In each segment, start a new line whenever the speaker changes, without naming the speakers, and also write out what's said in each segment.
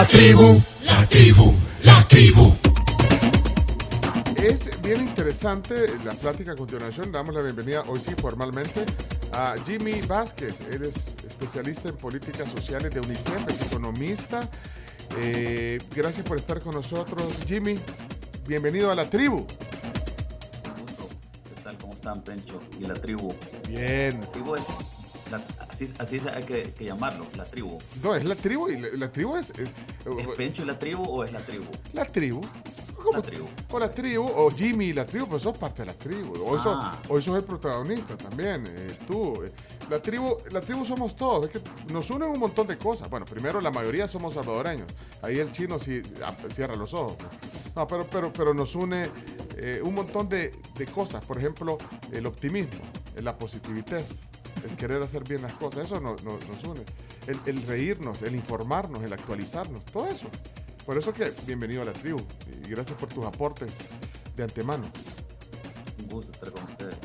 La tribu, la tribu, la tribu.
Es bien interesante la plática a continuación. Damos la bienvenida hoy sí formalmente a Jimmy Vázquez. Él es especialista en políticas sociales de UNICEF, es economista. Gracias por estar con nosotros, Jimmy. Bienvenido a la tribu.
Un gusto. ¿Qué tal? ¿Cómo están, Pencho y la tribu?
Bien.
La tribu es, así hay que llamarlo, la tribu.
No, es la tribu y la tribu es
¿Es Pencho y la tribu o es la tribu?
la tribu. ¿Cómo?
La tribu.
O la tribu, o Jimmy y la tribu, pues sos parte de la tribu.
Ah.
Hoy sos el protagonista también, tú. La tribu somos todos, es que nos unen un montón de cosas. Bueno, primero la mayoría somos salvadoreños. Ahí el chino sí cierra los ojos. No, pero nos une un montón de cosas. Por ejemplo, el optimismo, la positividad, el querer hacer bien las cosas, eso nos une. El reírnos, el informarnos, el actualizarnos, todo eso. Por eso que bienvenido a la tribu y gracias por tus aportes de antemano.
Un gusto estar con ustedes.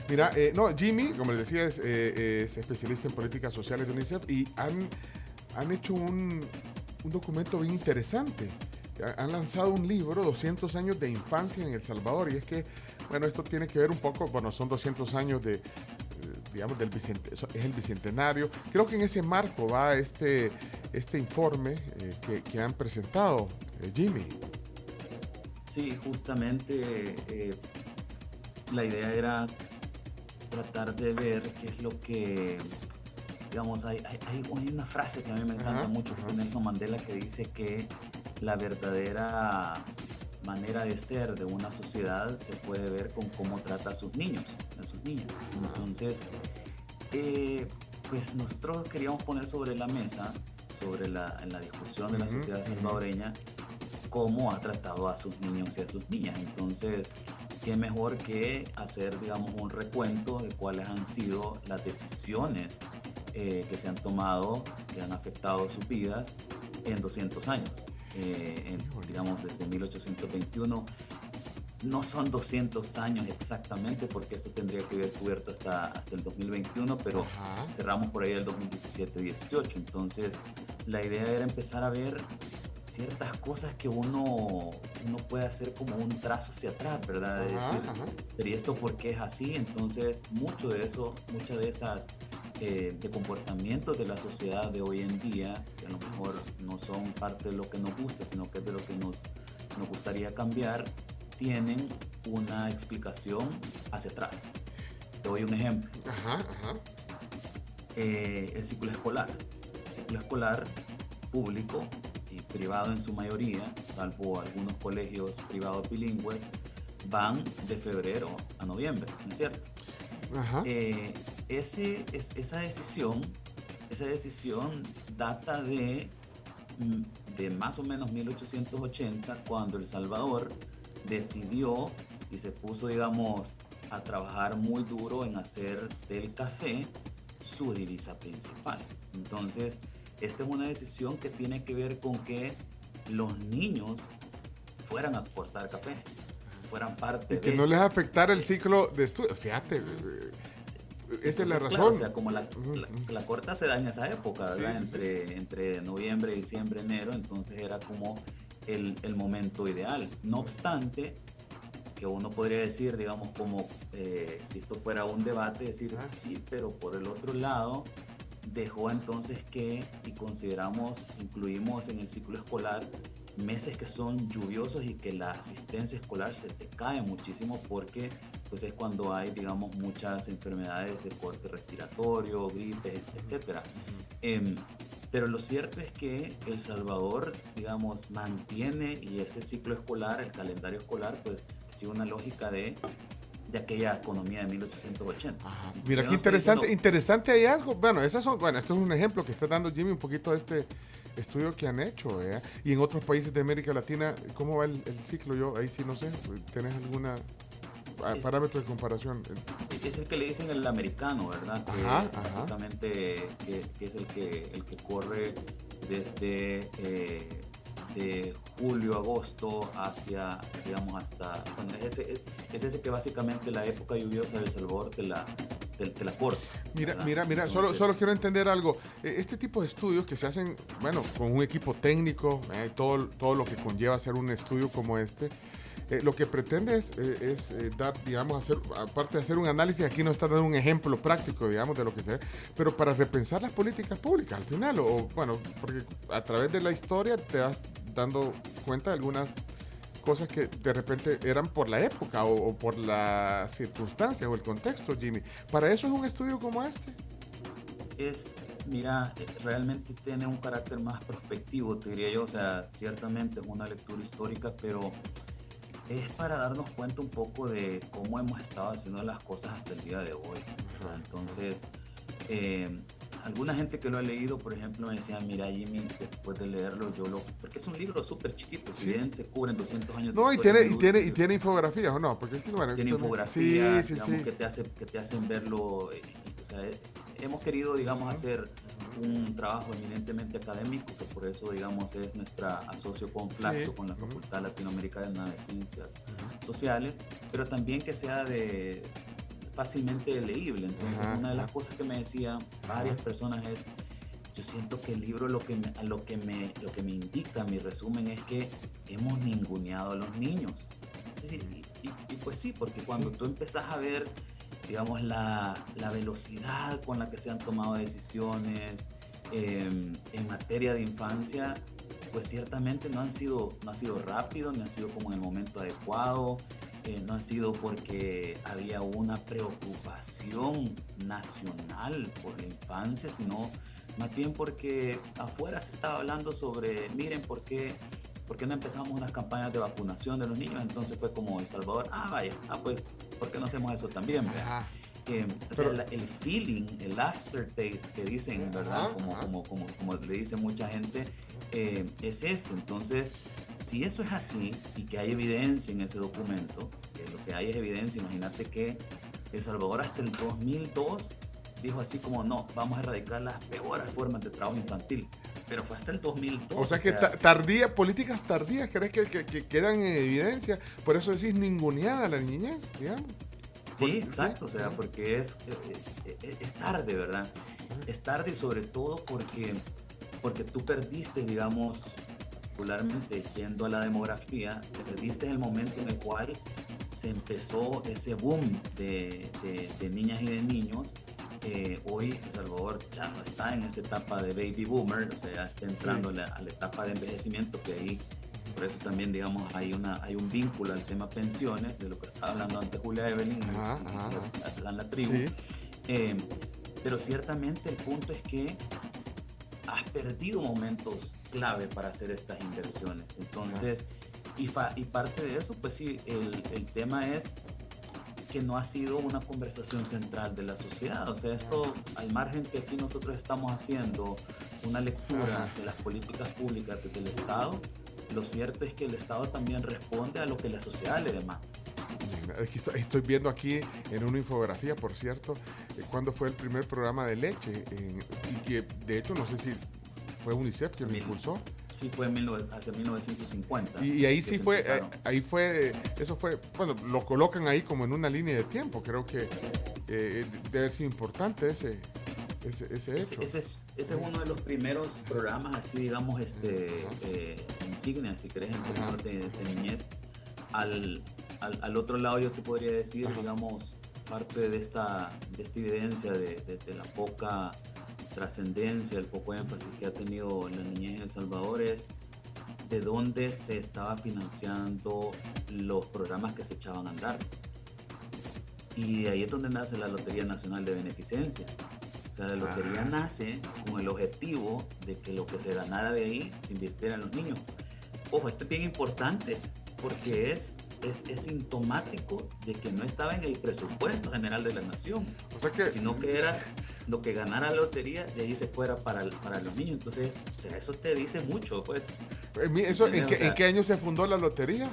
Mira, Jimmy, como les decía, es especialista en políticas sociales de UNICEF y han hecho un documento bien interesante. Han lanzado un libro, 200 años de infancia en El Salvador, y es que, bueno, esto tiene que ver un poco, bueno, son 200 años digamos, es el bicentenario. Creo que en ese marco va este informe que han presentado, Jimmy.
Sí, justamente la idea era tratar de ver qué es lo que, digamos, hay una frase que a mí me encanta mucho de Nelson Mandela que dice que la verdadera manera de ser de una sociedad se puede ver con cómo trata a sus niños, a sus niñas. Entonces, pues nosotros queríamos poner sobre la mesa, en la discusión de la sociedad salvadoreña, cómo ha tratado a sus niños y a sus niñas. Entonces, qué mejor que hacer, digamos, un recuento de cuáles han sido las decisiones que se han tomado, que han afectado sus vidas en 200 años. Digamos, desde 1821. No son 200 años exactamente, porque esto tendría que haber cubierto hasta el 2021, pero cerramos por ahí el 2017-18. Entonces, la idea era empezar a ver ciertas cosas que uno puede hacer como un trazo hacia atrás, ¿verdad? De decir, pero ¿y esto por qué es así? Entonces, muchas de esas de comportamientos de la sociedad de hoy en día, que a lo mejor no son parte de lo que nos gusta, sino que es de lo que nos gustaría cambiar, tienen una explicación hacia atrás. Te doy un ejemplo. El ciclo escolar. El ciclo escolar público y privado en su mayoría, salvo algunos colegios privados bilingües, van de febrero a noviembre, ¿no es cierto? Esa decisión data de más o menos 1880, cuando El Salvador decidió y se puso, digamos, a trabajar muy duro en hacer del café su divisa principal. Entonces, esta es una decisión que tiene que ver con que los niños fueran a exportar café, fueran parte de...
Que no les afectara el ciclo de estudio. Fíjate, esa es la razón.
Claro, o sea, como la corta se da en esa época, ¿verdad? Entre noviembre, diciembre, enero, entonces era como el momento ideal. No obstante, que uno podría decir, digamos, como si esto fuera un debate, decir, sí, pero por el otro lado, dejó entonces que, y incluimos en el ciclo escolar meses que son lluviosos y que la asistencia escolar se te cae muchísimo, porque pues es cuando hay, digamos, muchas enfermedades de corte respiratorio, gripes, etcétera. Pero lo cierto es que El Salvador, digamos, mantiene, y ese ciclo escolar, el calendario escolar, pues sigue una lógica de aquella economía de 1880.
Mira, qué interesante hallazgo. Bueno, este es un ejemplo que está dando Jimmy un poquito de este estudio que han hecho, y en otros países de América Latina, ¿cómo va el ciclo? Yo ahí sí no sé, ¿tenés alguna parámetro de comparación?
Es el que le dicen el americano, ¿verdad? Que básicamente que es el que corre desde de julio, agosto hacia, digamos, hasta, bueno, es ese que básicamente la época lluviosa de El Salvador te te la corto.
Mira,
¿verdad?
mira, mira,
Entonces,
solo quiero entender algo. Este tipo de estudios que se hacen, bueno, con un equipo técnico, todo lo que conlleva hacer un estudio como este, lo que pretende es dar, digamos, aparte de hacer un análisis, aquí nos está dando un ejemplo práctico, digamos, de lo que se ve, pero para repensar las políticas públicas al final, bueno, porque a través de la historia te vas dando cuenta de algunas cosas que de repente eran por la época o por la circunstancia o el contexto, Jimmy. Para eso es un estudio como este.
Mira, realmente tiene un carácter más prospectivo, te diría yo. O sea, ciertamente es una lectura histórica, pero es para darnos cuenta un poco de cómo hemos estado haciendo las cosas hasta el día de hoy. ¿Verdad? Entonces, alguna gente que lo ha leído, por ejemplo, me decía, mira, Jimmy, después de leerlo, porque es un libro súper chiquito, si bien se cubren 200 años de
No,
historia,
y tiene infografías, ¿o no? Porque es que, bueno,
tiene infografías,
sí,
digamos,
sí.
que te hacen verlo. O sea, hemos querido, digamos, hacer un trabajo eminentemente académico, que por eso, digamos, es nuestra asocio con Flaxo, con la Facultad Latinoamericana de Ciencias Sociales, pero también que sea fácilmente leíble. Entonces, una de las cosas que me decían varias personas es, yo siento que el libro lo que me indica, mi resumen, es que hemos ninguneado a los niños. Y pues sí, porque cuando tú empezás a ver, digamos, la velocidad con la que se han tomado decisiones en materia de infancia, pues ciertamente no ha sido rápido, ni ha sido como en el momento adecuado, no ha sido porque había una preocupación nacional por la infancia, sino más bien porque afuera se estaba hablando sobre, miren, ¿por qué no empezamos unas campañas de vacunación de los niños? Entonces fue como El Salvador, pues, ¿por qué no hacemos eso también? O sea, el feeling, el aftertaste que dicen, ¿verdad? Como le dice mucha gente, es ese. Entonces, si eso es así y que hay evidencia en ese documento, que lo que hay es evidencia, imagínate que El Salvador hasta el 2002 dijo así como, no, vamos a erradicar las peores formas de trabajo infantil. Pero fue hasta el 2002.
O sea que políticas tardías, ¿crees que quedan en evidencia? Por eso decís ninguneada la niñez, digamos.
Sí, exacto, o sea, porque es tarde, ¿verdad? Es tarde y sobre todo porque tú perdiste, digamos, particularmente yendo a la demografía, perdiste el momento en el cual se empezó ese boom de niñas y de niños. Hoy El Salvador ya no está en esa etapa de baby boomer, o sea, ya está entrando a la etapa de envejecimiento, que ahí, por eso también, digamos, hay un vínculo al tema pensiones, de lo que estaba hablando antes Julia Evelyn, en la tribu. Sí. Pero ciertamente el punto es que has perdido momentos clave para hacer estas inversiones. Entonces, y parte de eso, pues sí, el tema es que no ha sido una conversación central de la sociedad. O sea, esto, al margen que aquí nosotros estamos haciendo una lectura de las políticas públicas desde el Estado, lo cierto es que el Estado también responde a lo que la sociedad le demanda.
Estoy viendo aquí en una infografía, por cierto, cuándo fue el primer programa de leche, y que de hecho no sé si fue UNICEF que lo impulsó.
Sí, fue hacia 1950.
Y ahí sí fue, eso fue, bueno, lo colocan ahí como en una línea de tiempo. Creo que debe haber sido importante ese hecho.
Ese es uno de los primeros programas, así digamos, insignia, si querés, en términos de niñez. Al otro lado yo te podría decir, digamos, parte de esta evidencia de la poca trascendencia, el poco énfasis que ha tenido la niñez en El Salvador, es de dónde se estaba financiando los programas que se echaban a andar. Y ahí es donde nace la Lotería Nacional de Beneficencia. O sea, la lotería nace con el objetivo de que lo que se ganara de ahí se invirtiera en los niños. Ojo, esto es bien importante porque es sintomático de que no estaba en el presupuesto general de la nación, sino que era lo que ganara la lotería, de ahí se fuera para los niños. Entonces, o sea, eso te dice mucho, pues.
¿En qué año se fundó la lotería?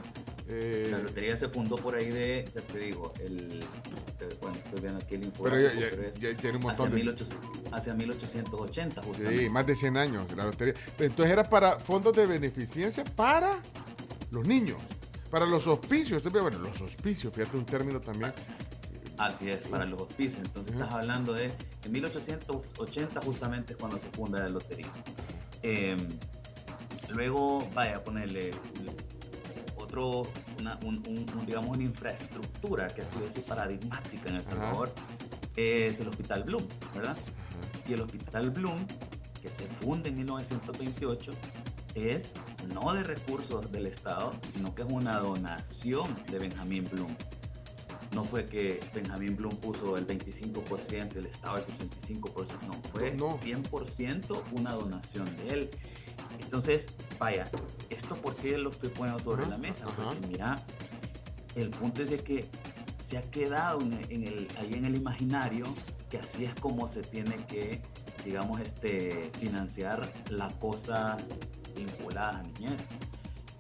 La lotería se fundó por ahí ya te digo, estoy viendo aquí el informe.
Pero ya tiene un montón
hacia 1880, justamente.
Sí, más de 100 años la lotería. Entonces era para fondos de beneficencia para los niños, para los hospicios. Bueno, los hospicios, fíjate, un término también
Así es, para los hospicios. Entonces estás hablando de en 1880 justamente es cuando se funda la lotería. Luego, vaya a ponerle otro, digamos, una infraestructura que ha sido así paradigmática en El Salvador, es el Hospital Bloom, ¿verdad? Y el Hospital Bloom, que se funda en 1928, es no de recursos del Estado, sino que es una donación de Benjamín Bloom. No fue que Benjamín Bloom puso el 25% y el Estado el 65%, no, fue 100% una donación de él. Entonces, vaya, ¿esto por qué lo estoy poniendo sobre la mesa? Porque mira, el punto es de que se ha quedado ahí en el imaginario que así es como se tiene que, digamos, financiar las cosas vinculadas a niñez.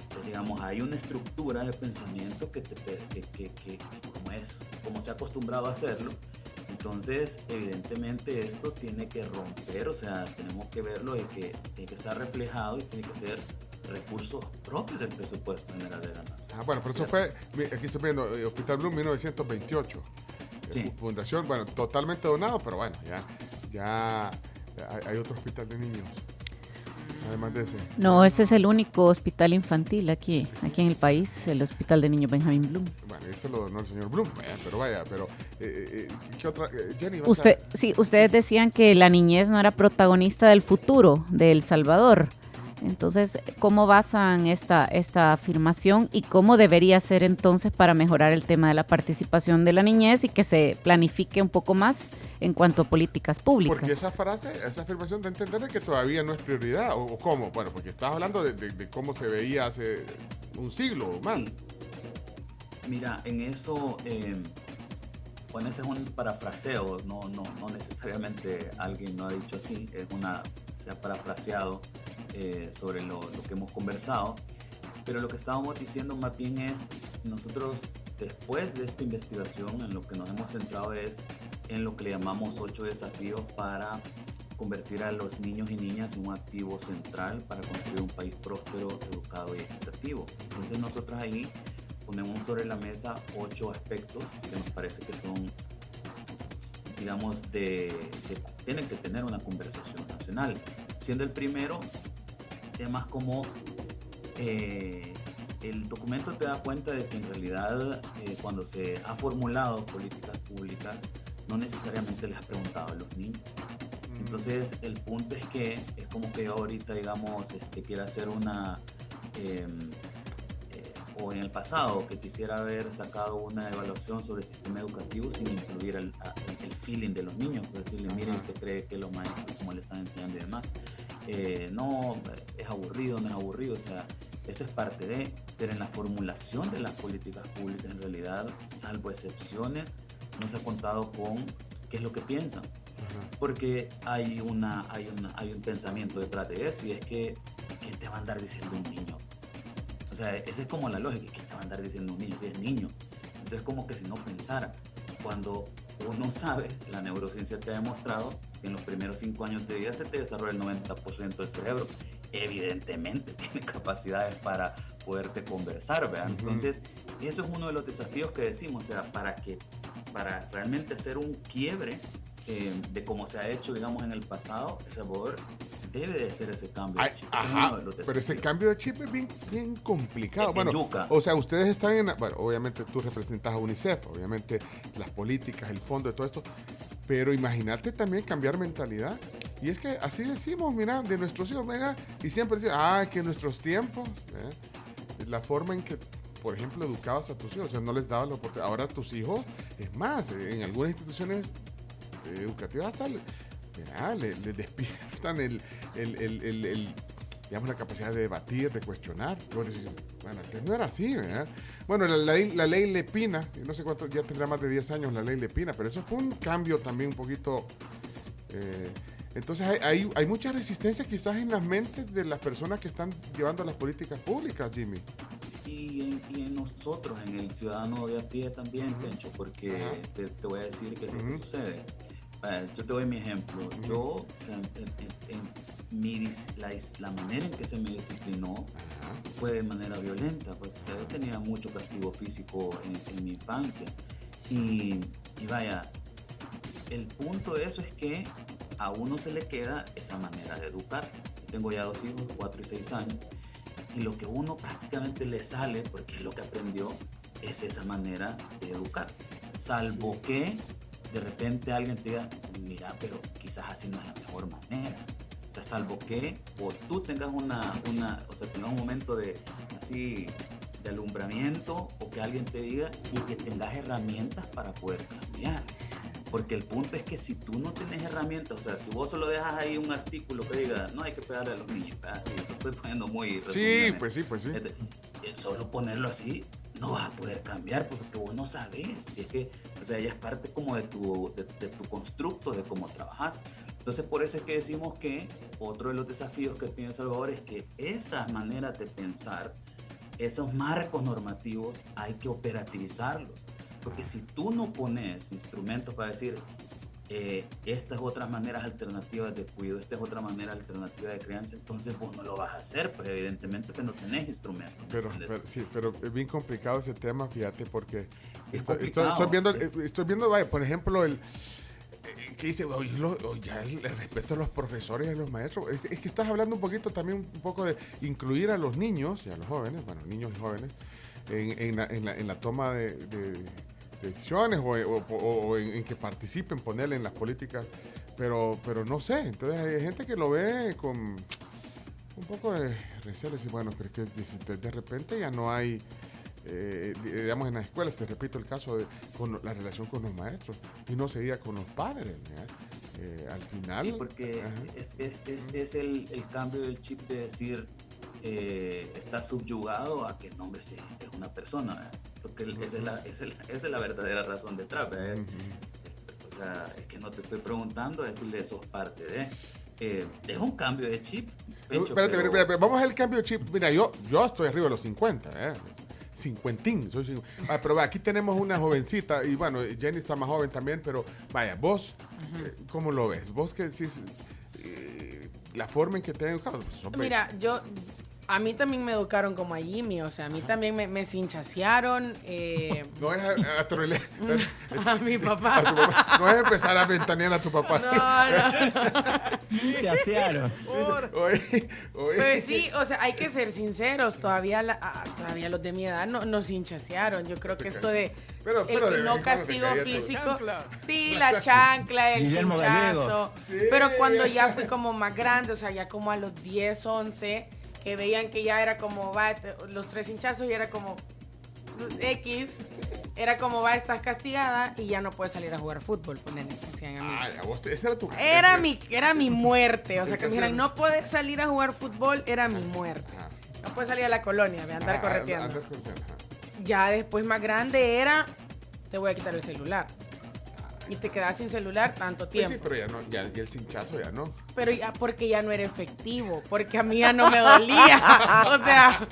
Entonces, digamos, hay una estructura de pensamiento que como se ha acostumbrado a hacerlo. Entonces, evidentemente esto tiene que romper, o sea, tenemos que verlo y que tiene que estar reflejado y tiene que ser recursos propios del presupuesto general de la nación.
Bueno, pero eso fue, aquí estoy viendo, Hospital Bloom 1928.
Sí.
Fundación, bueno, totalmente donado, pero bueno, ya hay otro hospital de niños. Además de ese.
No, ese es el único hospital infantil aquí en el país, el Hospital de Niños Benjamín Bloom.
Bueno, ese lo donó el señor Bloom, pero ¿qué otra? Jenny,
ustedes decían que la niñez no era protagonista del futuro de El Salvador. Entonces, ¿cómo basan esta afirmación y cómo debería ser entonces para mejorar el tema de la participación de la niñez y que se planifique un poco más en cuanto a políticas públicas?
Porque esa afirmación da a entender que todavía no es prioridad, ¿o cómo? Bueno, porque estás hablando de cómo se veía hace un siglo o más.
Mira, en eso, bueno, ese es un parafraseo, no necesariamente alguien lo ha dicho así, se ha parafraseado sobre lo que hemos conversado, pero lo que estábamos diciendo más bien es, nosotros después de esta investigación en lo que nos hemos centrado es en lo que le llamamos 8 desafíos para convertir a los niños y niñas en un activo central para construir un país próspero, educado y equitativo. Entonces nosotros ahí ponemos sobre la mesa 8 aspectos que nos parece que son, digamos, tienen que tener una conversación nacional. Siendo el primero, temas como el documento te da cuenta de que en realidad cuando se ha formulado políticas públicas no necesariamente les ha preguntado a los niños. Entonces el punto es que es como que yo ahorita, digamos, quiera hacer o en el pasado que quisiera haber sacado una evaluación sobre el sistema educativo sin incluir el feeling de los niños, por decirle, miren, usted cree que los maestros como le están enseñando y demás, no, es aburrido, no es aburrido, o sea, eso es parte de, pero en la formulación de las políticas públicas en realidad, salvo excepciones, no se ha contado con qué es lo que piensan, porque hay un pensamiento detrás de eso, y es que ¿qué te va a andar diciendo un niño? O sea, esa es como la lógica, ¿qué te va a andar diciendo un niño si es niño? Entonces como que si no pensara, cuando uno sabe, la neurociencia te ha demostrado que en los primeros 5 años de vida se te desarrolla el 90% del cerebro. Evidentemente tiene capacidades para poderte conversar, ¿verdad? Entonces, eso es uno de los desafíos que decimos, o sea, para realmente hacer un quiebre de cómo se ha hecho, digamos, en el pasado, El Salvador debe de hacer ese cambio de chip.
Pero ese cambio de chip es bien complicado. Bueno,
yuca.
O sea, ustedes están bueno, obviamente tú representas a UNICEF, obviamente las políticas, el fondo de todo esto, pero imagínate también cambiar mentalidad. Y es que así decimos, mira, de nuestros hijos, mira, y siempre decimos, que en nuestros tiempos, la forma en que, por ejemplo, educabas a tus hijos, o sea, no les dabas la oportunidad. Ahora tus hijos, es más, en algunas instituciones educativas hasta le despiertan digamos, la capacidad de debatir, de cuestionar. Bueno, antes no era así, ¿verdad? Bueno, la ley Lepina, no sé cuánto, ya tendrá más de 10 años la ley Lepina, pero eso fue un cambio también un poquito. Entonces hay mucha resistencia quizás en las mentes de las personas que están llevando las políticas públicas, Jimmy.
Y en nosotros, en el ciudadano de a pie también, Pencho, porque te voy a decir qué es lo que sucede. Yo te doy mi ejemplo. Yo, o sea, la manera en que se me disciplinó fue de manera violenta, pues, o sea, yo tenía mucho castigo físico en mi infancia, y Y vaya, el punto de eso es que a uno se le queda esa manera de educar. Yo tengo ya 2 hijos, 4 y 6 años, y lo que uno prácticamente le sale, porque es lo que aprendió, es esa manera de educar. Salvo que de repente alguien te diga, mira, pero quizás así no es la mejor manera. O sea, salvo que o tú tengas tengas un momento de así de alumbramiento, o que alguien te diga y que tengas herramientas para poder cambiar. Porque el punto es que si tú no tienes herramientas, o sea, si vos solo dejas ahí un artículo que diga, no hay que pegarle a los niños, así, lo estoy poniendo muy
Sí, pues sí.
Solo ponerlo así, no vas a poder cambiar porque vos no sabes. Si es que, o sea, ya es parte como de tu constructo, de cómo trabajas. Entonces, por eso es que decimos que otro de los desafíos que tiene El Salvador es que esas maneras de pensar, esos marcos normativos, hay que operativizarlos. Porque si tú no pones instrumentos para decir, estas otras maneras alternativas de cuidado, esta es otra manera alternativa de crianza, entonces vos no lo vas a hacer, pues evidentemente que no tenés instrumentos.
Pero es bien complicado ese tema, fíjate, porque estoy viendo, vaya, por ejemplo, que dice, ya el respeto a los profesores y a los maestros. Es que estás hablando un poco de incluir a los niños y a los jóvenes, bueno, niños y jóvenes, en la toma de decisiones o en que participen, ponerle en las políticas, pero no sé. Entonces hay gente que lo ve con un poco de recelo, y bueno, pero es que de repente ya no hay, digamos, en las escuelas, te repito el caso con la relación con los maestros, y no se diga con los padres, al final.
Sí, porque es el cambio del chip de decir, está subyugado a que el nombre es una persona, ¿verdad? Porque esa es la verdadera razón detrás, ¿verdad? O sea, es que no te estoy preguntando, decirle sos parte de. Es un cambio de chip. Pecho,
espérate, vamos al cambio de chip. Mira, yo estoy arriba de los 50, cincuentín. Pero aquí tenemos una jovencita, y bueno, Jenny está más joven también, pero vaya, vos, ¿cómo lo ves? Vos que decís, la forma en que te han educado. Pues,
mira, a mí también me educaron como a Jimmy, o sea, a mí también me cinchasearon.
No es a
mi papá.
No es empezar a ventanear a tu papá.
No.
Cinchasearon.
Pues sí, o sea, hay que ser sinceros, todavía los de mi edad nos cinchasearon. Yo creo que esto de el no castigo físico. Sí, la chancla, el
Guillermo
cinchazo.
Sí.
Pero cuando ya fui como más grande, o sea, ya como a los 10, 11... que veían que ya era como, los 3 hinchazos y era como X, era como, estás castigada y ya no puedes salir a jugar fútbol, ponele, decían a mí.
Ay, a vos, esa era tu...
Era mi muerte, o sea, que me dijeran, no poder salir a jugar fútbol era mi muerte. No puedes salir a la colonia, andar correteando. Ya después más grande era, te voy a quitar el celular. Y te quedas sin celular tanto tiempo.
Pues sí, pero ya no, ya el cinchazo ya no.
Pero ya porque ya no era efectivo, porque a mí ya no me dolía. O sea,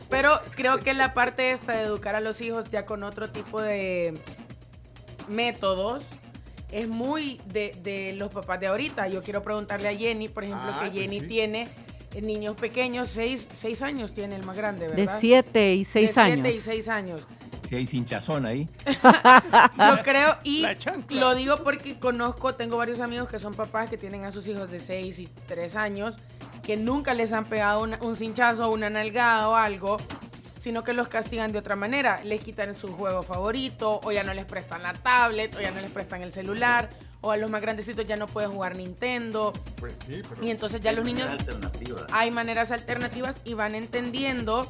pero creo que la parte esta de educar a los hijos ya con otro tipo de métodos es muy de los papás de ahorita. Yo quiero preguntarle a Jenny, por ejemplo, que Jenny tiene niños pequeños, 6 años tiene el más grande, ¿verdad?
De 7 y 6 años.
De 7 y 6 años.
Si hay hinchazón ahí.
Yo creo, y lo digo porque tengo varios amigos que son papás que tienen a sus hijos de 6 y 3 años, que nunca les han pegado un cinchazo, una nalgada o algo, sino que los castigan de otra manera. Les quitan su juego favorito, o ya no les prestan la tablet, o ya no les prestan el celular, o a los más grandecitos ya no pueden jugar Nintendo.
Pues sí, pero...
Y entonces ya los niños... Hay maneras alternativas y van entendiendo...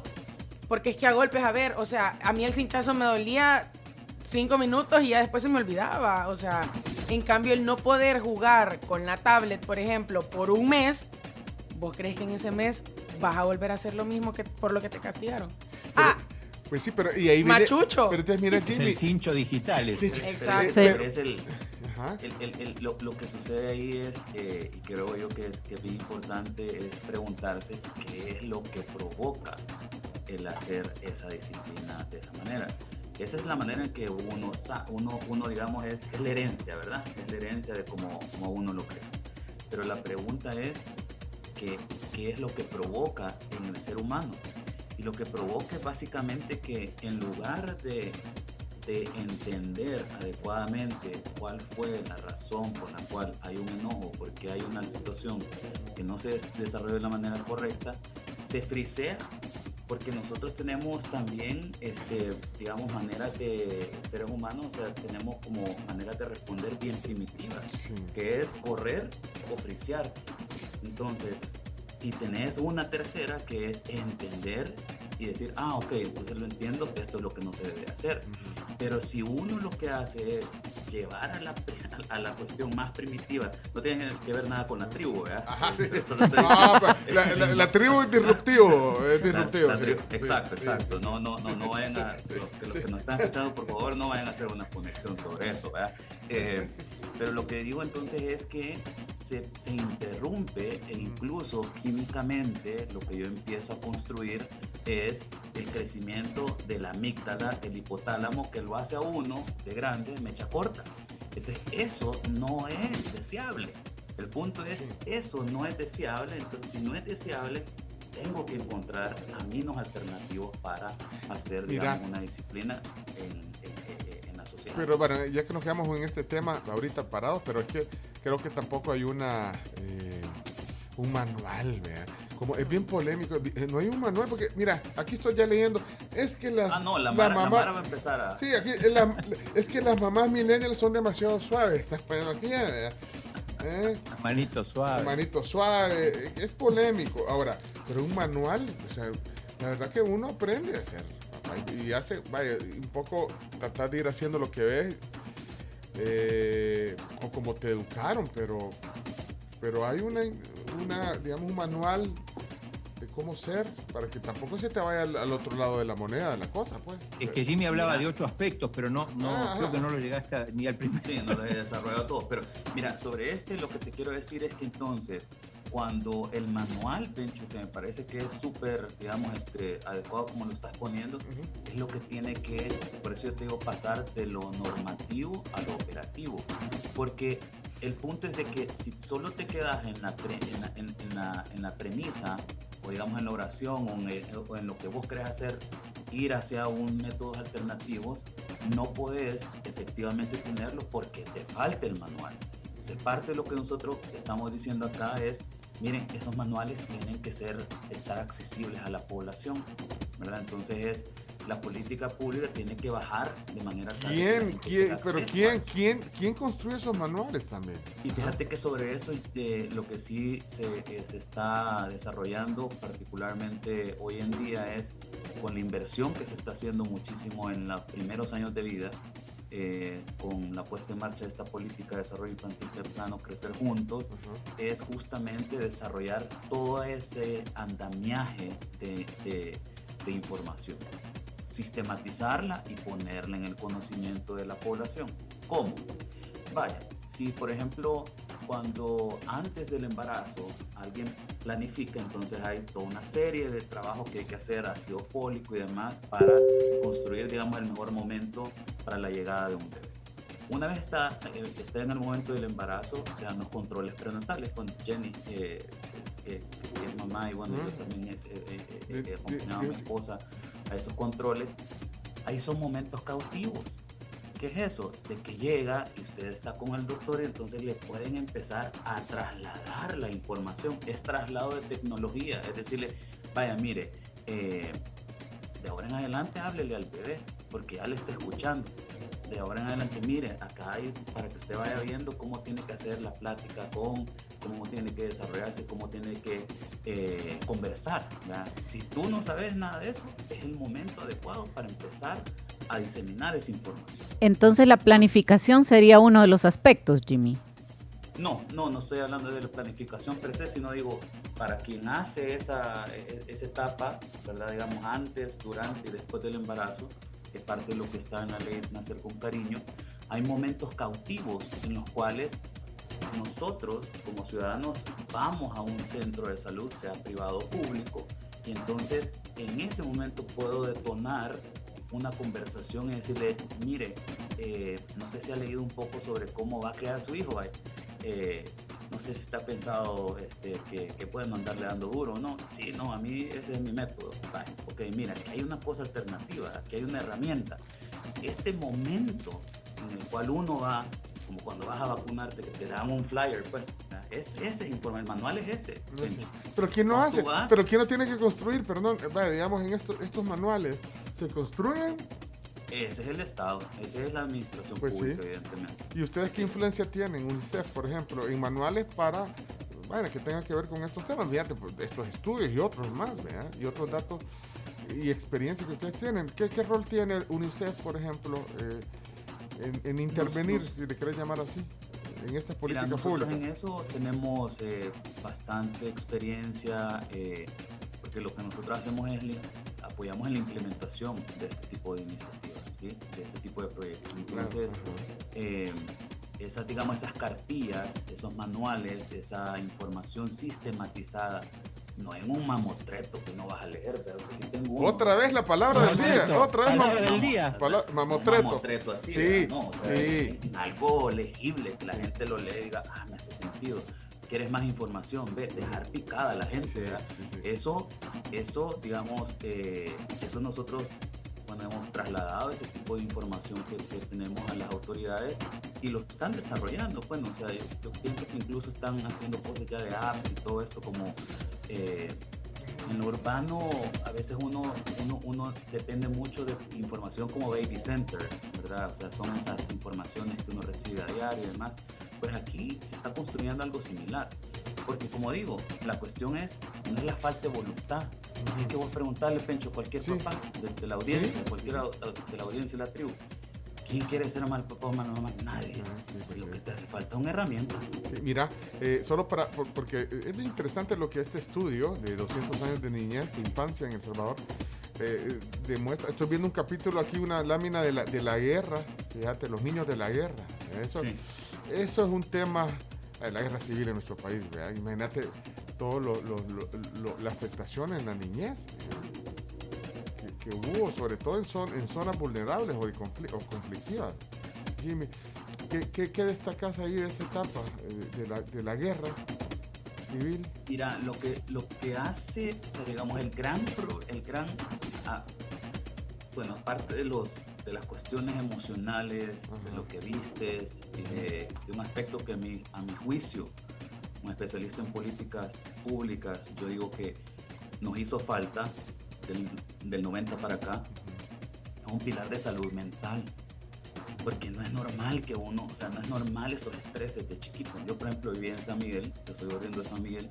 Porque es que a golpes, o sea, a mí el cinchazo me dolía 5 minutos y ya después se me olvidaba. O sea, en cambio, el no poder jugar con la tablet, por ejemplo, por un mes, ¿vos crees que en ese mes vas a volver a hacer lo mismo que por lo que te castigaron?
Pues sí, pero y ahí viene...
Machucho.
Pero entonces mira,
Es
Jimmy...
el cincho digital.
Exacto.
Pero es lo que sucede ahí es, y creo yo que es bien importante, es preguntarse qué es lo que provoca el hacer esa disciplina de esa manera. Esa es la manera en que uno digamos, es la herencia, ¿verdad? Es la herencia de cómo uno lo crea. Pero la pregunta es, ¿qué es lo que provoca en el ser humano? Y lo que provoca es básicamente que en lugar de de entender adecuadamente cuál fue la razón por la cual hay un enojo, porque hay una situación que no se desarrolló de la manera correcta, se frisea, porque nosotros tenemos también, digamos, maneras de seres humanos, o sea, tenemos como maneras de responder bien primitivas, que es correr o frisear. Entonces, y tenés una tercera que es entender y decir, ok, entonces lo entiendo, esto es lo que no se debe hacer. Pero si uno lo que hace es llevar a la cuestión más primitiva, no tiene que ver nada con la tribu, ¿verdad?
Ajá, sí. La tribu es disruptivo,
Exacto. No vayan a, los que nos están escuchando, por favor, no vayan a hacer una conexión sobre eso, ¿verdad? Pero lo que digo entonces es que se interrumpe e incluso químicamente lo que yo empiezo a construir es el crecimiento de la amígdala, el hipotálamo, que lo hace a uno de grande mecha corta. Entonces eso no es deseable. El punto es, eso no es deseable. Entonces, si no es deseable, tengo que encontrar caminos alternativos para hacer, digamos, una disciplina en la sociedad.
Pero bueno, ya que nos quedamos en este tema ahorita parados, pero es que creo que tampoco hay un manual, ¿verdad? Como es bien polémico, no hay un manual, porque mira, aquí estoy ya leyendo, es que la
Mara va a empezar a...
Sí, aquí es que las mamás millennials son demasiado suaves, estás poniendo aquí, ¿verdad?
Manito suave.
Manito suave, es polémico. Ahora, pero un manual, o sea, la verdad que uno aprende a hacer, y hace, vaya, un poco tratar de ir haciendo lo que ves, o como te educaron, pero hay digamos, un manual de cómo ser, para que tampoco se te vaya al otro lado de la moneda de la cosa, pues.
Es que Jimmy hablaba de 8 aspectos, pero no creo que no lo llegaste ni al primero.
Sí, no lo he desarrollado todo, pero mira, sobre lo que te quiero decir es que entonces, cuando el manual, Pencho, que me parece que es súper, digamos, adecuado como lo estás poniendo, es lo que tiene que, por eso yo te digo, pasar de lo normativo a lo operativo, porque el punto es de que si solo te quedas en la premisa, o digamos en la oración, o en lo que vos querés hacer, ir hacia un métodos alternativos, no podés efectivamente tenerlo porque te falta el manual. Entonces, parte de lo que nosotros estamos diciendo acá es, miren, esos manuales tienen que estar accesibles a la población, ¿verdad? Entonces la política pública tiene que bajar de manera clara.
¿Quién construye esos manuales también?
Y fíjate que sobre eso lo que sí se está desarrollando particularmente hoy en día es con la inversión que se está haciendo muchísimo en los primeros años de vida, con la puesta en marcha de esta política de desarrollo infantil temprano, Crecer Juntos, es justamente desarrollar todo ese andamiaje de información, sistematizarla y ponerla en el conocimiento de la población. ¿Cómo? Vaya, si por ejemplo cuando antes del embarazo alguien planifica, entonces hay toda una serie de trabajos que hay que hacer, ácido fólico y demás, para construir, digamos, el mejor momento para la llegada de un bebé. Una vez está en el momento del embarazo, se dan los controles prenatales con Jenny, que es mamá, y bueno, yo también he acompañado a mi esposa a esos controles. Ahí son momentos cautivos. ¿Qué es eso? De que llega y usted está con el doctor y entonces le pueden empezar a trasladar la información. Es traslado de tecnología, es decirle, vaya, mire, de ahora en adelante háblele al bebé porque ya le está escuchando. De ahora en adelante, mire, acá hay para que usted vaya viendo cómo tiene que hacer la plática cómo tiene que desarrollarse, cómo tiene que conversar, ¿verdad? Si tú no sabes nada de eso, es el momento adecuado para empezar a diseminar esa información.
Entonces la planificación sería uno de los aspectos, Jimmy.
No estoy hablando de la planificación per se, sino digo, para quien hace esa etapa, ¿verdad? Digamos, antes, durante y después del embarazo, que es parte de lo que está en la ley Nacer con Cariño, hay momentos cautivos en los cuales nosotros como ciudadanos vamos a un centro de salud, sea privado o público, y entonces en ese momento puedo detonar una conversación y decirle, mire, no sé si ha leído un poco sobre cómo va a crear su hijo, no sé si está pensado que pueden andarle dando duro o no. Sí, no, a mí ese es mi método. Ok, mira, aquí hay una cosa alternativa, aquí hay una herramienta. ese momento en el cual uno va, como cuando vas a vacunarte, que te dan un flyer, pues, es ese informe, el manual es ese.
No sé. Pero ¿quién lo hace?
vas?
Pero ¿quién lo tiene que construir? Perdón, vaya, digamos, en estos manuales, ¿se construyen?
Ese es el Estado, esa es la administración
Pues
pública,
sí.
evidentemente.
¿Y ustedes qué influencia tienen, UNICEF, por ejemplo, en manuales para, bueno, que tengan que ver con estos temas? Fíjate, pues, estos estudios y otros más, ¿verdad? Y otros datos y experiencias que ustedes tienen. ¿Qué rol tiene UNICEF, por ejemplo, en intervenir, si le querés llamar así, en estas políticas
nosotros
públicas?
en eso tenemos bastante experiencia, porque lo que nosotros hacemos es apoyamos en la implementación de este tipo de iniciativas, ¿sí? De este tipo de proyectos. Entonces, esas cartillas, esos manuales, esa información sistematizada, no en un mamotreto que no vas a leer, pero aquí tengo uno.
Otra vez la palabra del día, otra vez
Palabra del día.
Mamotreto.
Mamotreto así,
Sí,
¿verdad? No, o sea,
sí.
algo legible, que la gente lo lea y diga, me hace sentido. ¿Quieres más información? Ve, dejar picada a la gente, ¿verdad?
Sí.
Eso, digamos, eso nosotros, bueno, hemos trasladado ese tipo de información que tenemos a las autoridades y lo están desarrollando. Bueno, o sea, yo pienso que incluso están haciendo cosas ya de apps y todo esto como... en lo urbano a veces uno depende mucho de información como Baby Center, ¿verdad? O sea, son esas informaciones que uno recibe a diario y demás. Pues aquí se está construyendo algo similar. Porque como digo, la cuestión no es la falta de voluntad. Así que vos preguntarle, Pencho, cualquier papá de la audiencia, cualquiera de la audiencia de la tribu, ¿quién quiere ser mal papá o mal mamá? Nadie. Pues lo que te hace falta es una herramienta.
Sí, mira, solo porque es muy interesante lo que este estudio de 200 años de niñez, de infancia en El Salvador, demuestra. Estoy viendo un capítulo aquí, una lámina de la guerra, fíjate, los niños de la guerra. Eso es un tema, la guerra civil en nuestro país, ¿verdad? Imagínate todas las afectaciones en la niñez que hubo, sobre todo en zonas vulnerables o conflictivas. Jimmy, ¿qué destacas ahí de esa etapa de la guerra civil?
Mira, lo que hace, o sea, digamos, bueno, aparte de las cuestiones emocionales, de lo que vistes y de un aspecto que a mi juicio, como especialista en políticas públicas, yo digo que nos hizo falta del 90 para acá, un pilar de salud mental. Porque no es normal que no es normal esos estreses de chiquito. Yo, por ejemplo, vivía en San Miguel, yo soy oriundo de San Miguel,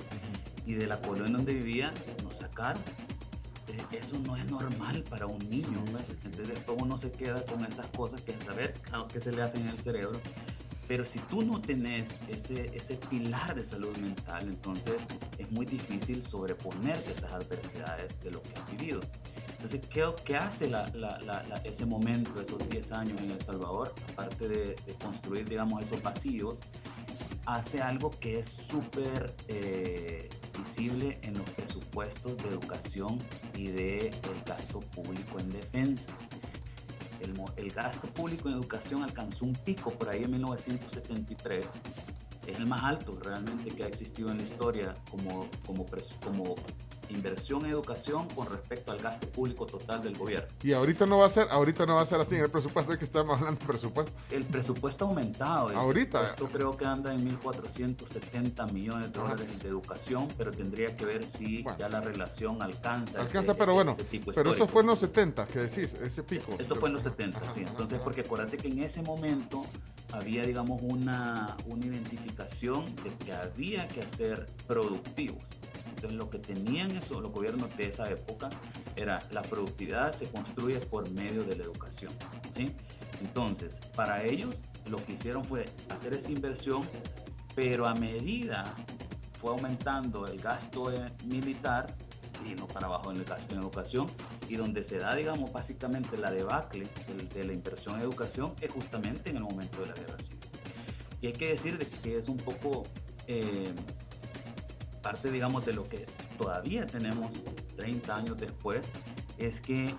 y de la colonia donde vivía nos sacaron. Eso no es normal para un niño, ¿ves? Entonces después uno se queda con esas cosas que saber qué se le hacen en el cerebro. Pero si tú no tenés ese pilar de salud mental, entonces es muy difícil sobreponerse a esas adversidades de lo que has vivido. Entonces, ¿qué hace ese momento, esos 10 años en El Salvador? Aparte de construir, digamos, esos vacíos, hace algo que es súper visible en los presupuestos de educación y del gasto público en defensa. El gasto público en educación alcanzó un pico por ahí en 1973. Es el más alto realmente que ha existido en la historia como inversión en educación con respecto al gasto público total del gobierno.
Y ahorita no va a ser así en el presupuesto, es que estamos hablando de presupuesto.
El presupuesto ha aumentado.
Ahorita.
Esto creo que anda en 1.470 millones de dólares de educación, pero tendría que ver si ya la relación alcanza ese pico
pero
histórico.
eso fue en los 70, que decís, ese pico.
Esto fue en los 70, sí. Entonces, porque acuérdate que en ese momento había, digamos, una identificación de que había que hacer productivos. Entonces, lo que tenían los gobiernos de esa época era la productividad se construye por medio de la educación, ¿sí? Entonces, para ellos, lo que hicieron fue hacer esa inversión, pero a medida fue aumentando el gasto militar y no para abajo en el gasto en educación, y donde se da, digamos, básicamente la debacle de la inversión en educación es justamente en el momento de la guerra civil. Y hay que decir de que es un poco parte, digamos, de lo que todavía tenemos 30 años después, es que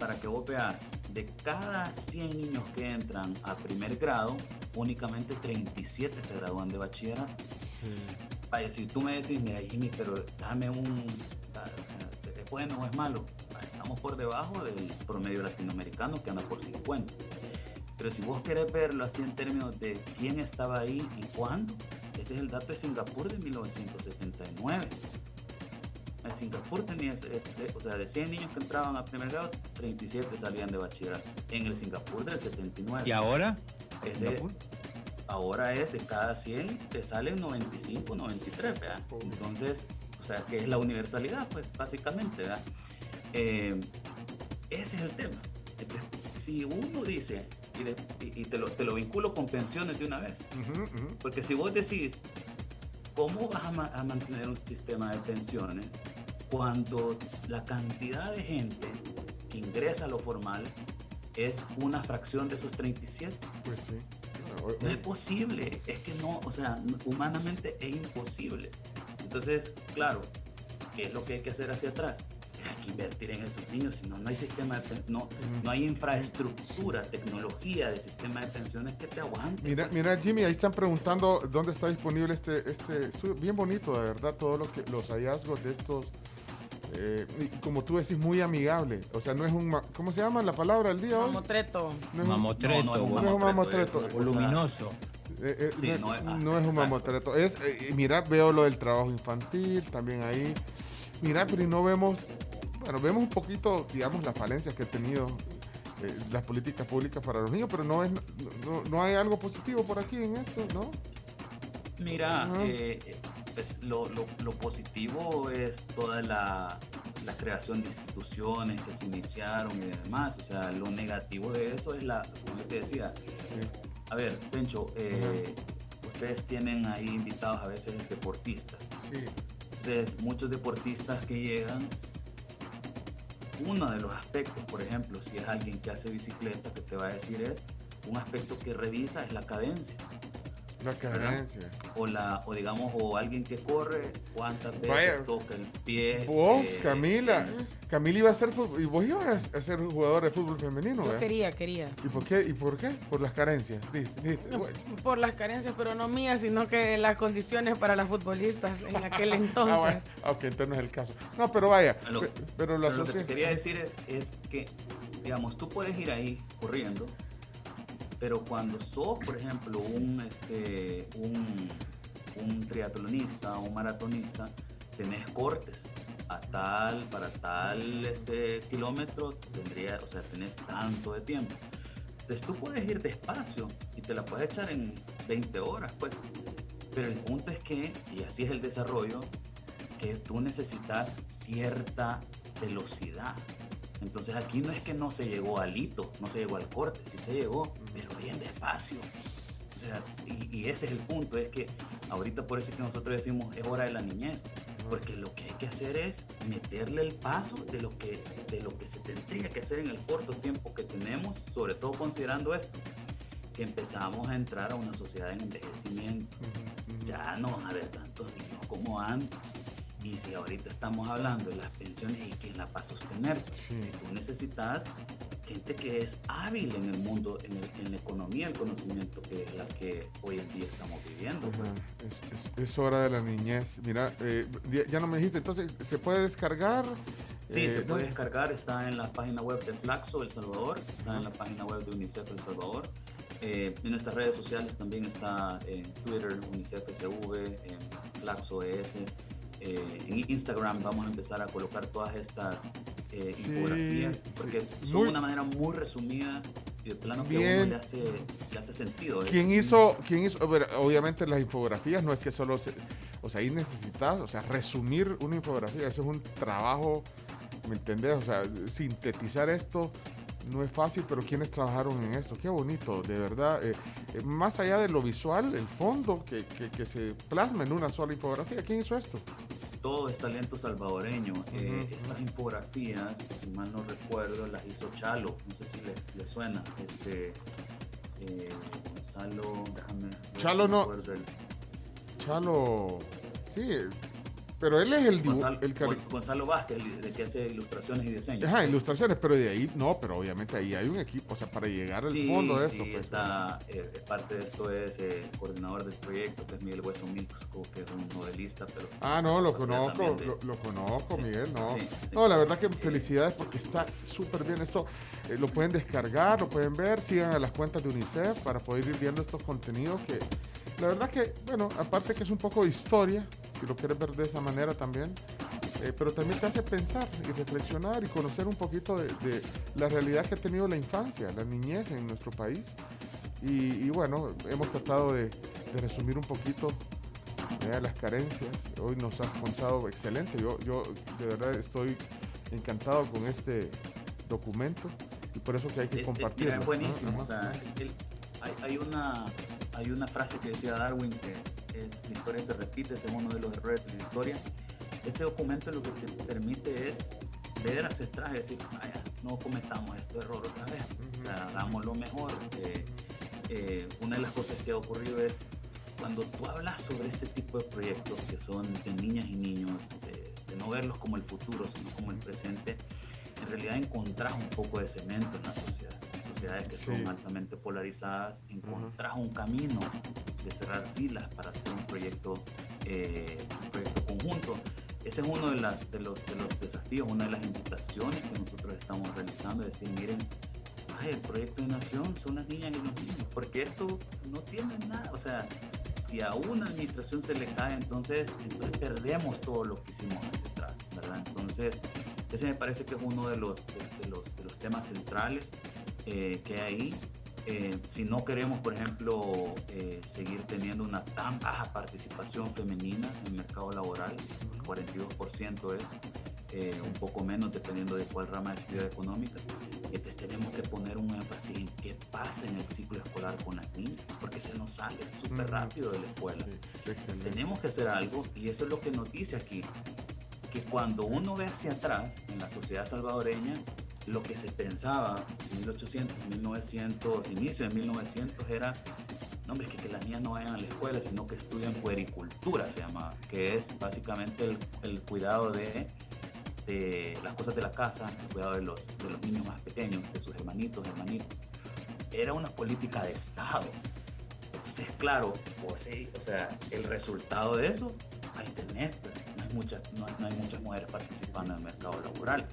para que vos veas, de cada 100 niños que entran a primer grado, únicamente 37 se gradúan de bachillerato. Vaya, si tú me decís, mira, Jimmy, pero dame ¿es bueno o es malo? estamos por debajo del promedio latinoamericano que anda por 50. Pero si vos querés verlo así en términos de quién estaba ahí y cuándo, ese es el dato de Singapur de 1979. En Singapur tenía, o sea, de 100 niños que entraban a primer grado, 37 salían de bachillerato. En el Singapur del 79.
¿Y ahora?
Ahora es de cada 100 te salen 95, 93, ¿verdad? Entonces, o sea, que es la universalidad, pues, básicamente, ¿verdad? Ese es el tema. Entonces, si uno dice, y te lo vinculo con pensiones de una vez, porque si vos decís, ¿cómo vas a mantener un sistema de pensiones cuando la cantidad de gente que ingresa a lo formal es una fracción de esos 37?
Pues sí.
No es posible, es que no, o sea, humanamente es imposible. Entonces, claro, ¿qué es lo que hay que hacer hacia atrás? Hay que invertir en esos niños, si no, no hay sistema no hay infraestructura, tecnología de sistema de pensiones que te aguante.
Mira, Jimmy, ahí están preguntando dónde está disponible este estudio. Bien bonito, de verdad, todos los hallazgos de estos, y como tú decís, muy amigable. O sea, no es un, ¿cómo se llama la palabra del día hoy?
Mamotreto.
No es
Mamotreto.
No es un mamotreto.
Voluminoso.
Sí,
no es un mamotreto. Mira, veo lo del trabajo infantil también ahí. Mira, pero y no vemos, bueno, vemos un poquito, digamos, las falencias que ha tenido las políticas públicas para los niños, pero no hay algo positivo por aquí en esto, ¿no?
Mira, pues lo positivo es toda la creación de instituciones que se iniciaron y demás. O sea, lo negativo de eso es como yo te decía. Sí. A ver, Pencho, ustedes tienen ahí invitados a veces deportistas.
Sí.
Entonces, muchos deportistas que llegan, uno de los aspectos, por ejemplo, si es alguien que hace bicicleta, que te va a decir es, un aspecto que revisa es la cadencia.
La cadencia.
O digamos, o alguien que corre, cuántas veces toca el pie.
Vos, Camila iba a ser y vos ibas a ser jugador de fútbol femenino,
Yo
¿verdad?
quería.
¿Y por qué? Por las carencias. Dice,
No, por las carencias, pero no mías, sino que las condiciones para las futbolistas en aquel entonces.
Bueno. Ok, entonces no es el caso. No, pero vaya. Pero
lo que te quería decir es que, digamos, tú puedes ir ahí corriendo, pero cuando sos, por ejemplo, un triatlonista o un maratonista, tenés cortes para tal kilómetro, tenés tanto de tiempo. Entonces tú puedes ir despacio y te la puedes echar en 20 horas, pues. Pero el punto es que, y así es el desarrollo, que tú necesitas cierta velocidad. Entonces aquí no es que no se llegó al hito, no se llegó al corte, sí se llegó, pero bien despacio. O sea, y ese es el punto, es que ahorita por eso es que nosotros decimos es hora de la niñez, porque lo que hay que hacer es meterle el paso de lo que se tendría que hacer en el corto tiempo que tenemos, sobre todo considerando esto, que empezamos a entrar a una sociedad en envejecimiento. Ya no van a haber tantos niños como antes. Y si ahorita estamos hablando de las pensiones y quién la va a sostener, tú necesitas gente que es hábil en el mundo, en la economía, el conocimiento, que es la que hoy en día estamos viviendo. Pues.
Es hora de la niñez. Mira, ya no me dijiste, entonces, ¿se puede descargar?
Sí, se puede descargar, está en la página web de Flaxo El Salvador, está en la página web de UNICEF El Salvador. En nuestras redes sociales también está en Twitter, UNICEF SV, en Flaxo ES. En Instagram vamos a empezar a colocar todas estas infografías, porque son una manera muy resumida y de plano que a uno le hace sentido.
¿Quién hizo? A ver, obviamente las infografías no es que solo o sea, ahí necesitas, o sea, resumir una infografía, eso es un trabajo, ¿me entendés? O sea, sintetizar esto no es fácil, pero quienes trabajaron en esto, qué bonito, de verdad. Más allá de lo visual, el fondo que se plasma en una sola infografía, ¿quién hizo esto?
Todo es talento salvadoreño. Estas infografías, si mal no recuerdo, las hizo Chalo, no sé si le suena. Gonzalo, déjame.
Chalo no. Chalo, sí, pero él es el
Gonzalo Vázquez, el que hace ilustraciones y diseños.
Ajá, ilustraciones, pero de ahí, no, pero obviamente ahí hay un equipo, o sea, para llegar al fondo de esto.
Sí,
pues,
parte de esto es el coordinador del proyecto, que es Miguel Hueso Mixco, que es un novelista, pero...
no, lo conozco, lo conozco, Miguel, no.
Sí.
No, la verdad que felicidades porque está súper bien esto. Lo pueden descargar, lo pueden ver, sigan a las cuentas de UNICEF para poder ir viendo estos contenidos que, la verdad que, bueno, aparte que es un poco de historia, si lo quieres ver de esa manera también, pero también te hace pensar y reflexionar y conocer un poquito de la realidad que ha tenido la infancia, la niñez en nuestro país. Y bueno, hemos tratado de resumir un poquito las carencias. Hoy nos has contado excelente. Yo de verdad estoy encantado con este documento y por eso que hay que compartirlo.
Mira, es buenísimo. O sea, hay una frase que decía Darwin que la historia se repite, ese es uno de los errores de la historia. Este documento lo que te permite es ver hacia atrás y decir, vaya, no cometamos este error otra vez. O sea, hagámoslo mejor. Una de las cosas que ha ocurrido es cuando tú hablas sobre este tipo de proyectos que son de niñas y niños, de no verlos como el futuro, sino como el presente, en realidad encontrás un poco de cemento en la sociedad. En sociedades que son altamente polarizadas, encontrás un camino de cerrar filas para hacer un proyecto conjunto. Ese es uno de los desafíos, una de las invitaciones que nosotros estamos realizando, es decir, miren, el proyecto de nación son las niñas y los niños, porque esto no tiene nada, o sea, si a una administración se le cae, entonces perdemos todo lo que hicimos hacia atrás, ¿verdad? Entonces, ese me parece que es uno de los temas centrales que hay ahí. Si no queremos, por ejemplo, seguir teniendo una tan baja participación femenina en el mercado laboral, el 42% es un poco menos dependiendo de cuál rama de actividad económica, entonces tenemos que poner un énfasis en qué pasa en el ciclo escolar con las niñas, porque se nos sale súper rápido de la escuela. Tenemos que hacer algo, y eso es lo que nos dice aquí, que cuando uno ve hacia atrás en la sociedad salvadoreña, lo que se pensaba en 1800, 1900, inicio de 1900 era, no, hombre, que las niñas no vayan a la escuela, sino que estudien puericultura, se llamaba, que es básicamente el cuidado de las cosas de la casa, el cuidado de los niños más pequeños, de sus hermanitos. Era una política de Estado. Entonces, claro, o sea, el resultado de eso, ahí tenés, pues, no hay muchas mujeres participando en el mercado laboral.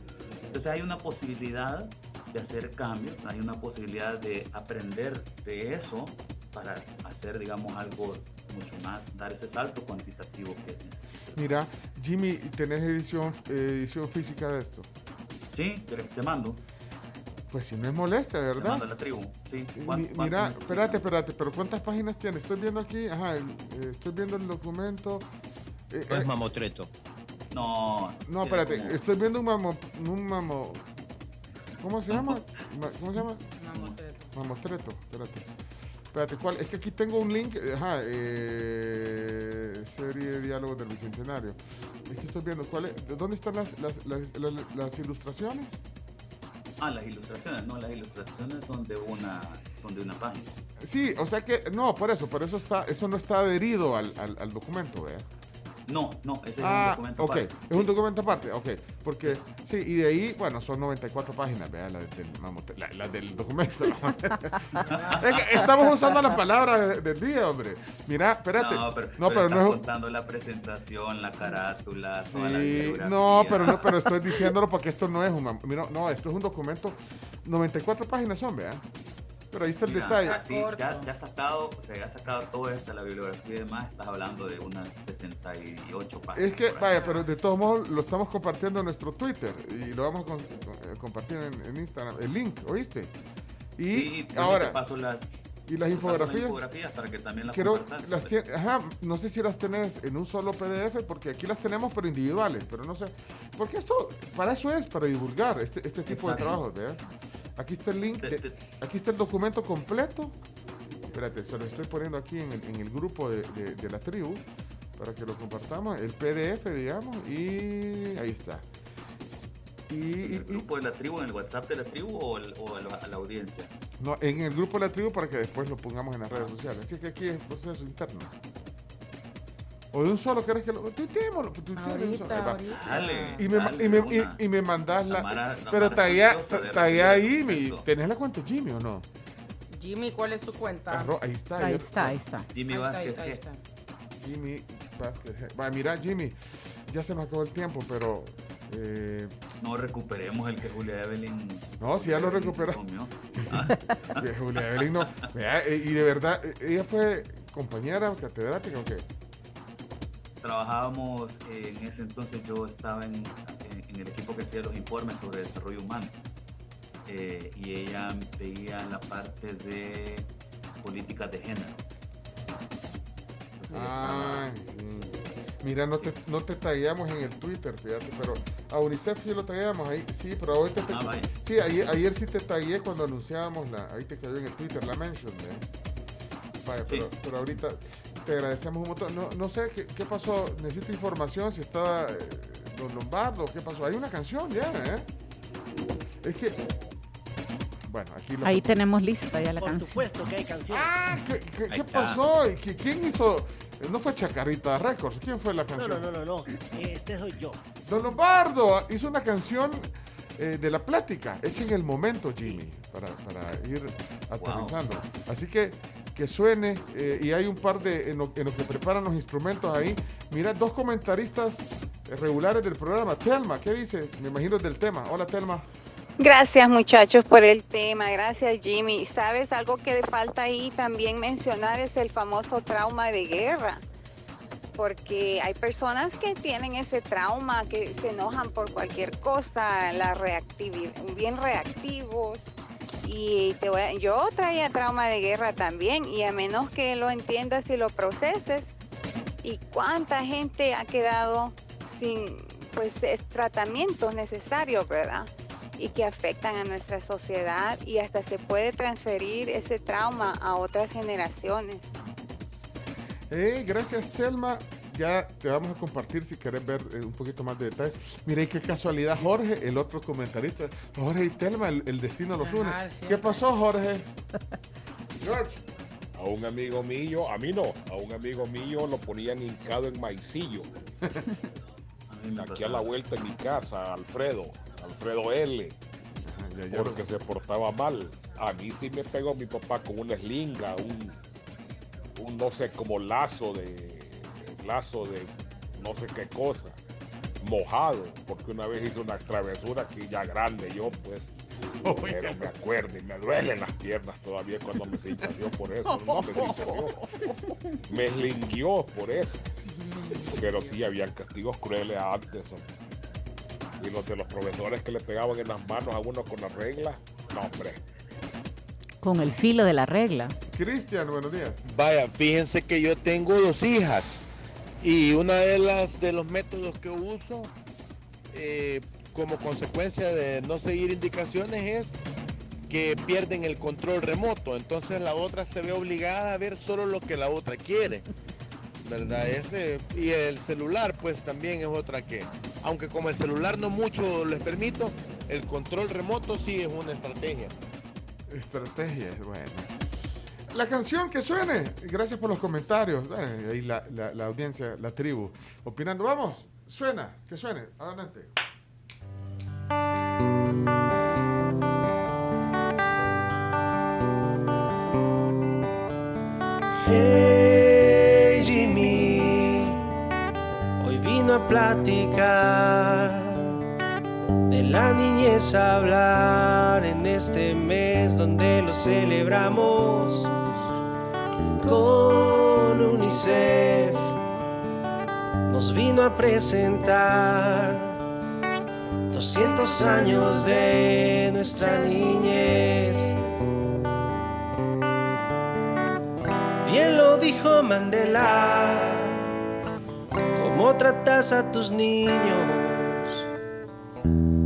Entonces hay una posibilidad de hacer cambios, hay una posibilidad de aprender de eso para hacer, digamos, algo mucho más, dar ese salto cuantitativo que necesita.
Mira, Jimmy, ¿tenés edición física de esto?
Sí, te mando.
Pues si no es molestia, ¿verdad?
Te mando a la tribu, sí.
Mira, espérate, pero ¿cuántas páginas tiene? Estoy viendo aquí, estoy viendo el documento.
No es mamotreto.
No,
espérate, estoy viendo un mamo. ¿Cómo se llama? Mamotreto, espérate, ¿cuál? Es que aquí tengo un link, serie de diálogos del Bicentenario. Es que estoy viendo, ¿dónde están las ilustraciones?
Las ilustraciones, no, las ilustraciones son de una página.
Sí, o sea que, no, por eso eso no está adherido al documento, ¿verdad?
No, ese es un documento aparte.
Es un documento aparte, porque sí, y de ahí, bueno, son 94 páginas, vea, la del documento. Es que estamos usando la palabra del día, hombre. Mira, espérate.
No, pero no es contando la presentación, la carátula, toda la bibliografía.
No, pero estoy diciéndolo porque esto no es esto es un documento, 94 páginas son, vea. Pero ahí está el detalle.
Sí, ya has sacado todo esto, la bibliografía y demás, estás hablando de unas 68 páginas.
Es que, pero de todos modos lo estamos compartiendo en nuestro Twitter y lo vamos a compartir en Instagram, el link, ¿oíste? Y ahora,
te paso las
infografías
para que también las compartas.
No sé si las tenés en un solo PDF, porque aquí las tenemos pero individuales, pero no sé, porque para eso es, para divulgar este tipo de trabajos, ¿verdad? Aquí está el link, aquí está el documento completo. Espérate, se lo estoy poniendo aquí en el grupo de la tribu para que lo compartamos, el PDF, digamos, y ahí está.
¿En el grupo de la tribu, en el WhatsApp de la tribu o a la audiencia?
No, en el grupo de la tribu para que después lo pongamos en las redes sociales. Así que aquí es proceso interno. ¿O de un solo querés que lo tuiteémoslo?
Ahorita.
Dale,
Y me mandás
la
pero
taguea
ahí, ¿tenés la cuenta Jimmy o no?
Jimmy, ¿cuál es tu cuenta?
Ahí está.
Ahí está.
Jimmy
Ahí
Vázquez.
está.
Jimmy Vázquez. Va, mira, Jimmy, ya se nos acabó el tiempo, pero...
No recuperemos el que Julia Evelyn.
No, si ya lo recuperó.
comió.
Julia Evelyn no. Vea, y de verdad, ¿ella fue compañera catedrática o qué?
Trabajábamos en ese entonces, yo estaba en el equipo que hacía los informes sobre desarrollo humano. Y ella veía la parte de políticas de género. Entonces ella estaba.
Sí. Mira, no te tagueamos en el Twitter, fíjate, pero a UNICEF sí lo tagueamos ahí, sí, pero ahorita
vaya.
sí, ayer sí te tagué cuando anunciábamos ahí te cayó en el Twitter la mention, Vaya,
Sí.
pero ahorita te agradecemos un montón. No sé qué pasó, necesito información si está Don Lombardo, qué pasó. Hay una canción ya, Es que, bueno, aquí
Ahí tenemos lista ya la
Por
canción.
supuesto que hay canción.
¿Qué pasó? ¿Quién hizo? No fue Chacarita Records, ¿quién fue la canción?
No. Este soy yo.
Don Lombardo hizo una canción de la plática, hecha en el momento, Jimmy, para ir aterrizando. Así que suene, y hay un par en lo que preparan los instrumentos ahí. Mira, 2 comentaristas regulares del programa. Telma, ¿qué dice? Me imagino del tema. Hola, Telma.
Gracias muchachos por el tema, gracias Jimmy. ¿Sabes algo que le falta ahí también mencionar? Es el famoso trauma de guerra, porque hay personas que tienen ese trauma, que se enojan por cualquier cosa, bien reactivos. Y yo traía trauma de guerra también, y a menos que lo entiendas y lo proceses, y cuánta gente ha quedado sin tratamientos necesarios, ¿verdad? Y que afectan a nuestra sociedad, y hasta se puede transferir ese trauma a otras generaciones.
Gracias, Telma. Ya te vamos a compartir si querés ver un poquito más de detalle. Mire, qué casualidad, Jorge, el otro comentarista. Jorge y Telma, el destino los une.
Sí.
¿Qué pasó, Jorge? George.
A un amigo mío, a mí no, a un amigo mío lo ponían hincado en maicillo. Aquí a la vuelta en mi casa, Alfredo L. Porque se portaba mal. A mí sí me pegó mi papá con una eslinga, un no sé, como lazo de no sé qué cosa, mojado, porque una vez hice una travesura que ya grande yo, pues, pero me acuerdo y me duelen las piernas todavía cuando me sintió por eso. No me sintió, me eslinguió por eso. Pero sí, habían castigos crueles antes. Y los de los profesores que le pegaban en las manos a uno con la regla, no, hombre.
Con el filo de la regla.
Cristian, buenos días.
Vaya, fíjense que yo tengo 2 hijas y una de los métodos que uso como consecuencia de no seguir indicaciones es que pierden el control remoto, entonces la otra se ve obligada a ver solo lo que la otra quiere, ¿verdad? Y el celular pues también es otra que, aunque como el celular no mucho les permito, el control remoto sí es una estrategia.
Bueno. La canción que suene. Gracias por los comentarios. Ahí la audiencia, la tribu, opinando. Vamos, que suene. Adelante.
Hey Jimmy, hoy vino a platicar de la niñez, a hablar en este mes donde lo celebramos con UNICEF. Nos vino a presentar 200 años de nuestra niñez. Bien lo dijo Mandela, ¿cómo tratas a tus niños?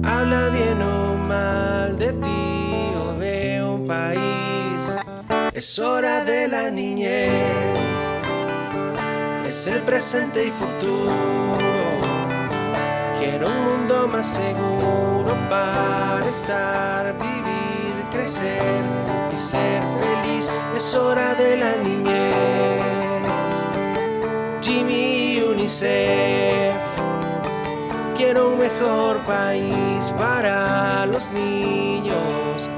Habla bien o mal de ti o de un país. Es hora de la niñez, es el presente y futuro. Quiero un mundo más seguro para estar, vivir, crecer y ser feliz. Es hora de la niñez. Jimmy UNICEF. Quiero un mejor país para los niños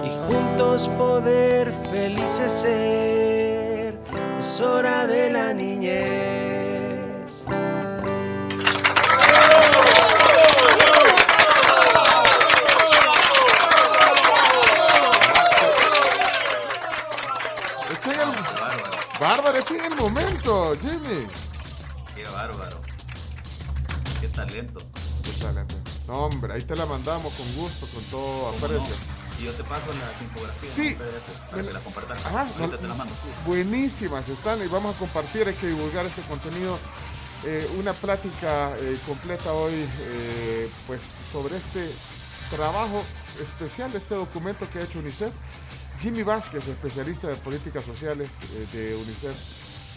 y juntos poder felices ser. Es hora de la niñez.
Bárbaro, echen el momento, Jimmy.
Qué bárbaro. Qué talento.
Qué talento. No, hombre, ahí te la mandamos con gusto, con todo aprecio.
No? Y yo te paso las infografías.
Sí.
Para que las compartas.
Ajá.
Ahorita te las mando.
Buenísimas están y vamos a compartir, hay que divulgar este contenido. Una plática completa hoy pues sobre este trabajo especial, este documento que ha hecho UNICEF. Jimmy Vázquez, especialista de políticas sociales de UNICEF,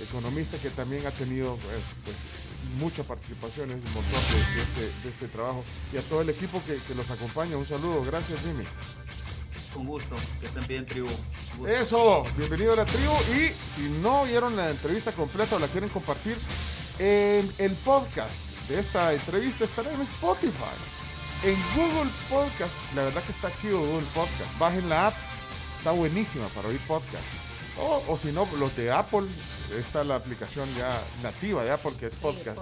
economista que también ha tenido pues, mucha participación, es el motor de este trabajo. Y a todo el equipo que los acompaña, un saludo. Gracias, Jimmy.
Con gusto, que estén bien, tribu.
Eso, bienvenido a la tribu. Y si no vieron la entrevista completa o la quieren compartir, el podcast de esta entrevista estará en Spotify, en Google Podcast. La verdad que está chido Google Podcast. Bajen la app. Está buenísima para oír podcast. O si no, los de Apple, está la aplicación ya nativa de Apple que es podcast.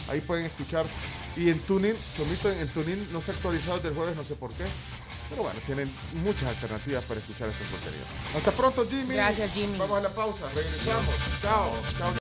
Ahí pueden escuchar. Y en TuneIn, en TuneIn no se ha actualizado desde el jueves, no sé por qué. Pero bueno, tienen muchas alternativas para escuchar estos contenidos. Hasta pronto, Jimmy.
Gracias, Jimmy.
Vamos a la pausa, regresamos. Chao. Chao.